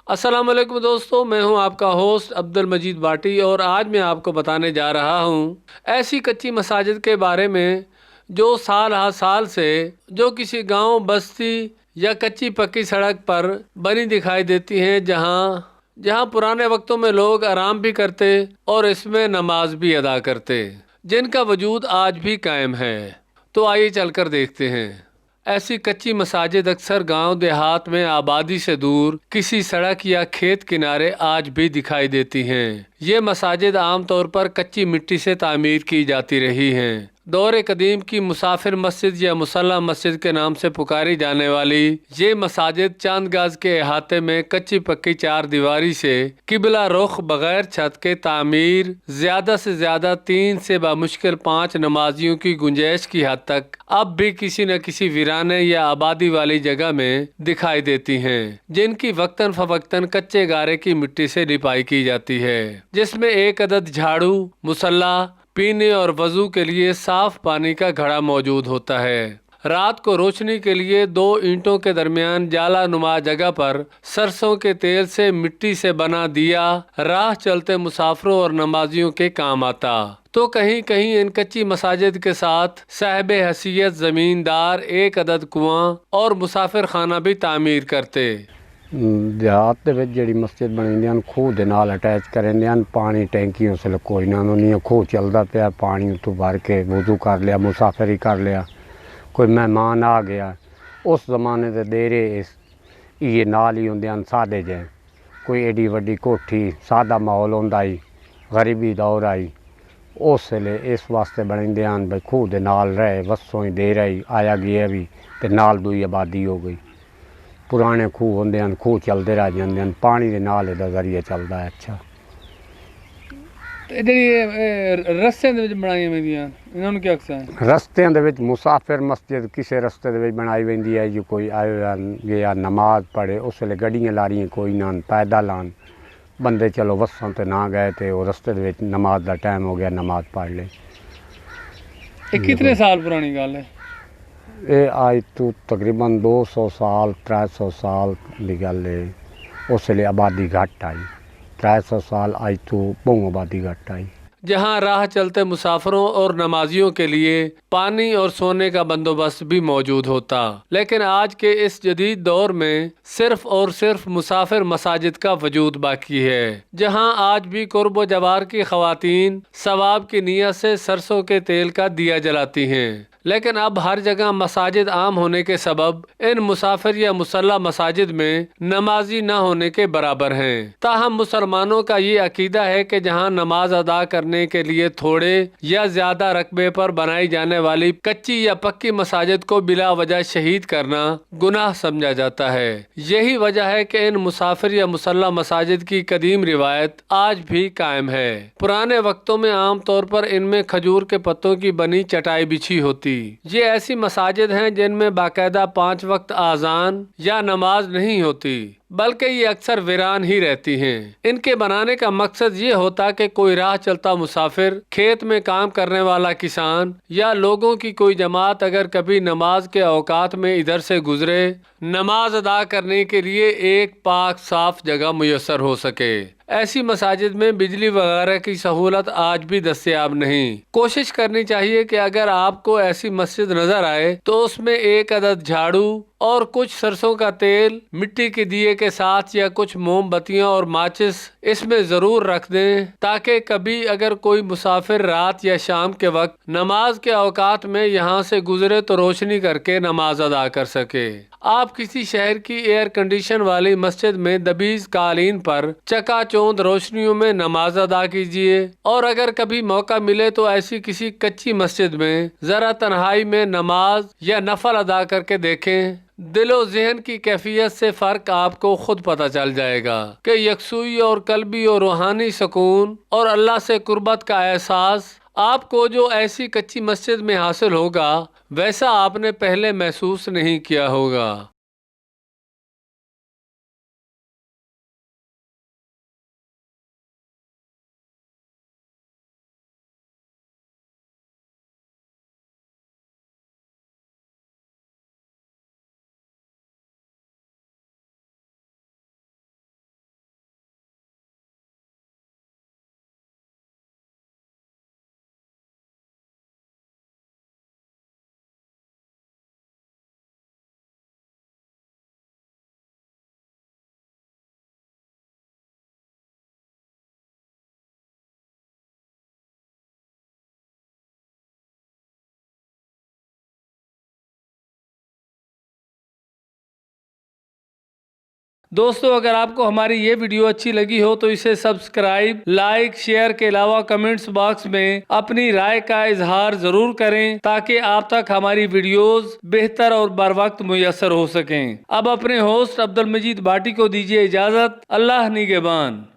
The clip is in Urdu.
السلام علیکم دوستو، میں ہوں آپ کا ہوسٹ عبد المجید باٹی، اور آج میں آپ کو بتانے جا رہا ہوں ایسی کچی مساجد کے بارے میں جو سال ہر سال سے جو کسی گاؤں، بستی یا کچی پکی سڑک پر بنی دکھائی دیتی ہیں، جہاں پرانے وقتوں میں لوگ آرام بھی کرتے اور اس میں نماز بھی ادا کرتے، جن کا وجود آج بھی قائم ہے۔ تو آئیے چل کر دیکھتے ہیں۔ ایسی کچی مساجد اکثر گاؤں دیہات میں آبادی سے دور کسی سڑک یا کھیت کنارے آج بھی دکھائی دیتی ہیں۔ یہ مساجد عام طور پر کچی مٹی سے تعمیر کی جاتی رہی ہیں۔ دور قدیم کی مسافر مسجد یا مصلی مسجد کے نام سے پکاری جانے والی یہ مساجد چند گز کے احاطے میں کچی پکی چار دیواری سے قبلہ رخ بغیر چھت کے تعمیر، زیادہ سے زیادہ 3 سے بمشکل 5 نمازیوں کی گنجائش کی حد تک اب بھی کسی نہ کسی ویرانے یا آبادی والی جگہ میں دکھائی دیتی ہیں، جن کی وقتاً فوقتاً کچے گارے کی مٹی سے لپائی کی جاتی ہے، جس میں ایک عدد جھاڑو، مصلی، پینے اور وضو کے لیے صاف پانی کا گھڑا موجود ہوتا ہے۔ رات کو روشنی کے لیے 2 اینٹوں کے درمیان جالا نما جگہ پر سرسوں کے تیل سے مٹی سے بنا دیا راہ چلتے مسافروں اور نمازیوں کے کام آتا۔ تو کہیں کہیں ان کچی مساجد کے ساتھ صاحب حیثیت زمیندار ایک عدد کنواں اور مسافر خانہ بھی تعمیر کرتے۔ دیہات دے وچ جڑی مسجد بنی ہیں خوہ دے نال اٹیچ کریں پانی ٹینکیوں سے کوئی نہ نہیں، خوہ چلدا پیا، پانی اتوں بھر کے وضو کر لیا، مسافری کر لیا، کوئی مہمان آ گیا۔ اس زمانے دے دیرے یہ نال ہی ہوندے سادے جے، کوئی ایڈی وڈی کوٹھی، سادہ ماحول ہوندا ہی، غریبی دور آئی، اس لیے اس واسطے بنیندے ہیں بھئی خوہ دے نال رہے، وسوں ہی دے رہی آیا گیا بھی تے نال دوئی آبادی ہو گئی۔ پرانے خوہ ہوندے ہیں، خوہ چلدے رہ جاندے ہیں، پانی دے نال دا ذریعہ چلدا ہے۔ اچھا رستے بنائی ویندیاں انہاں نوں کیا اقسام؟ رستیاں دے وچ مسافر مسجد کسے رستے دے وچ بنائی ویندی ہے، جو کوئی آیا گیا نماز پڑھے، اس ویلے گڈیاں لاریاں کوئی نہ، پیدل آن بندے، چلو وسوں تے نہ گئے تے وہ رستے دے وچ نماز دا ٹائم ہو گیا، نماز پڑھ لے۔ یہ کتنے سال پرانی گل ہے؟ یہ آج تو تقریباً 200 سال 300 سال دی گل ہے۔ اس لیے آبادی گھٹ آئی، 300 سال آج تو بہت آبادی گھٹ آئی۔ جہاں راہ چلتے مسافروں اور نمازیوں کے لیے پانی اور سونے کا بندوبست بھی موجود ہوتا، لیکن آج کے اس جدید دور میں صرف اور صرف مسافر مساجد کا وجود باقی ہے، جہاں آج بھی قرب و جوار کی خواتین ثواب کی نیت سے سرسوں کے تیل کا دیا جلاتی ہیں۔ لیکن اب ہر جگہ مساجد عام ہونے کے سبب ان مسافر یا مصلی مساجد میں نمازی نہ ہونے کے برابر ہیں۔ تاہم مسلمانوں کا یہ عقیدہ ہے کہ جہاں نماز ادا کرنے کے لیے تھوڑے یا زیادہ رقبے پر بنائی جانے والی کچی یا پکی مساجد کو بلا وجہ شہید کرنا گناہ سمجھا جاتا ہے۔ یہی وجہ ہے کہ ان مسافر یا مصلی مساجد کی قدیم روایت آج بھی قائم ہے۔ پرانے وقتوں میں عام طور پر ان میں کھجور کے پتوں کی بنی چٹائی بچھی ہوتی۔ یہ ایسی مساجد ہیں جن میں باقاعدہ 5 وقت اذان یا نماز نہیں ہوتی، بلکہ یہ اکثر ویران ہی رہتی ہیں۔ ان کے بنانے کا مقصد یہ ہوتا کہ کوئی راہ چلتا مسافر، کھیت میں کام کرنے والا کسان یا لوگوں کی کوئی جماعت اگر کبھی نماز کے اوقات میں ادھر سے گزرے، نماز ادا کرنے کے لیے ایک پاک صاف جگہ میسر ہو سکے۔ ایسی مساجد میں بجلی وغیرہ کی سہولت آج بھی دستیاب نہیں۔ کوشش کرنی چاہیے کہ اگر آپ کو ایسی مسجد نظر آئے تو اس میں ایک عدد جھاڑو اور کچھ سرسوں کا تیل مٹی کے دیے کے ساتھ یا کچھ موم بتیاں اور ماچس اس میں ضرور رکھ دیں، تاکہ کبھی اگر کوئی مسافر رات یا شام کے وقت نماز کے اوقات میں یہاں سے گزرے تو روشنی کر کے نماز ادا کر سکے۔ آپ کسی شہر کی ایئر کنڈیشن والی مسجد میں دبیز قالین پر چکا چوند روشنیوں میں نماز ادا کیجیے، اور اگر کبھی موقع ملے تو ایسی کسی کچی مسجد میں ذرا تنہائی میں نماز یا نفل ادا کر کے دیکھیں۔ دل و ذہن کی کیفیت سے فرق آپ کو خود پتہ چل جائے گا کہ یکسوئی اور قلبی اور روحانی سکون اور اللہ سے قربت کا احساس آپ کو جو ایسی کچی مسجد میں حاصل ہوگا، ویسا آپ نے پہلے محسوس نہیں کیا ہوگا۔ دوستو اگر آپ کو ہماری یہ ویڈیو اچھی لگی ہو تو اسے سبسکرائب، لائک، شیئر کے علاوہ کمنٹس باکس میں اپنی رائے کا اظہار ضرور کریں تاکہ آپ تک ہماری ویڈیوز بہتر اور بر وقت میسر ہو سکیں۔ اب اپنے ہوسٹ عبد المجید بھاٹی کو دیجیے اجازت۔ اللہ نگہبان۔